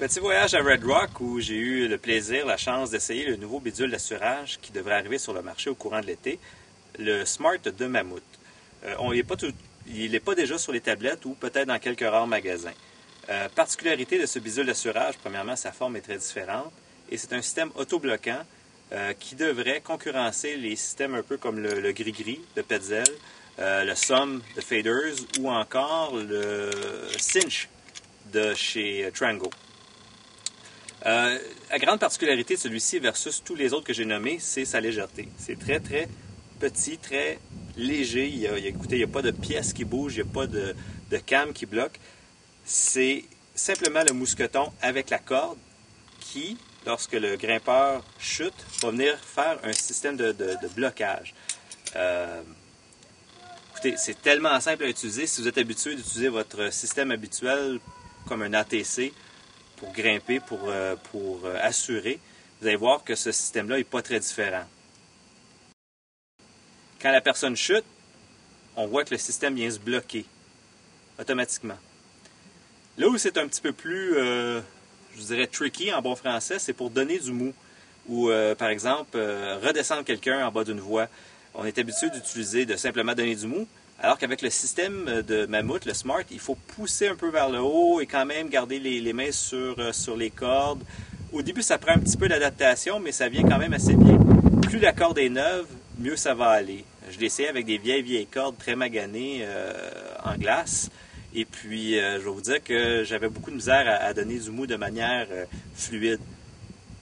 Petit voyage à Red Rock où j'ai eu le plaisir, la chance d'essayer le nouveau bidule d'assurage qui devrait arriver sur le marché au courant de l'été, le Smart de Mammut. Il n'est pas déjà sur les tablettes ou peut-être dans quelques rares magasins. Particularité de ce bidule d'assurage, premièrement, sa forme est très différente et c'est un système autobloquant qui devrait concurrencer les systèmes un peu comme le Gris-Gris de Petzl, le Somme de Faders ou encore le Cinch de chez Trango. La grande particularité de celui-ci versus tous les autres que j'ai nommés, c'est sa légèreté. C'est très, très petit, très léger. Il n'y a pas de pièces qui bougent, il n'y a pas de cam qui bloque. C'est simplement le mousqueton avec la corde qui, lorsque le grimpeur chute, va venir faire un système de blocage. Écoutez, c'est tellement simple à utiliser. Si vous êtes habitué d'utiliser votre système habituel comme un ATC pour grimper, pour assurer, vous allez voir que ce système-là n'est pas très différent. Quand la personne chute, on voit que le système vient se bloquer automatiquement. Là où c'est un petit peu plus, je dirais, tricky en bon français, c'est pour donner du mou. Ou, par exemple, redescendre quelqu'un en bas d'une voie. On est habitué d'utiliser, de simplement donner du mou, alors qu'avec le système de Mammut, le Smart, il faut pousser un peu vers le haut et quand même garder les mains sur les cordes. Au début, ça prend un petit peu d'adaptation, mais ça vient quand même assez bien. Plus la corde est neuve, mieux ça va aller. Je l'ai essayé avec des vieilles cordes très maganées en glace. Et puis, je vais vous dire que j'avais beaucoup de misère à donner du mou de manière fluide.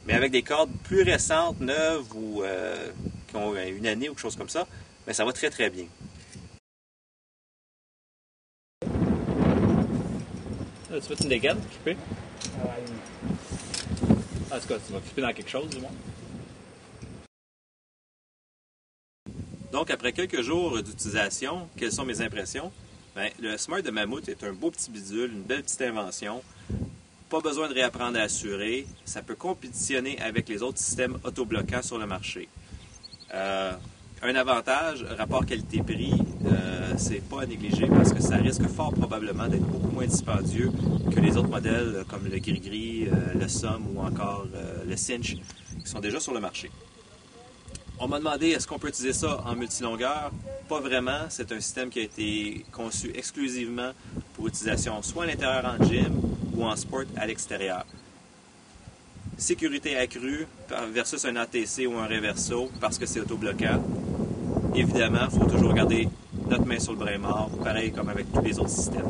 Mais avec des cordes plus récentes, neuves ou qui ont une année ou quelque chose comme ça, bien, ça va très très bien. Tu veux une dégaine, clipper? En tout cas, tu vas clipper dans quelque chose, du moins. Donc, après quelques jours d'utilisation, quelles sont mes impressions? Bien, le Smart de Mammut est un beau petit bidule, une belle petite invention. Pas besoin de réapprendre à assurer. Ça peut compétitionner avec les autres systèmes autobloquants sur le marché. Un avantage, rapport qualité-prix, c'est pas à négliger parce que ça risque fort probablement d'être beaucoup moins dispendieux que les autres modèles comme le Gris-Gris, le Somme ou encore le Cinch qui sont déjà sur le marché. On m'a demandé est-ce qu'on peut utiliser ça en multilongueur? Pas vraiment. C'est un système qui a été conçu exclusivement pour utilisation soit à l'intérieur en gym ou en sport à l'extérieur. Sécurité accrue versus un ATC ou un Reverso parce que c'est autobloquant. Évidemment, il faut toujours garder notre main sur le brin mort, pareil comme avec tous les autres systèmes.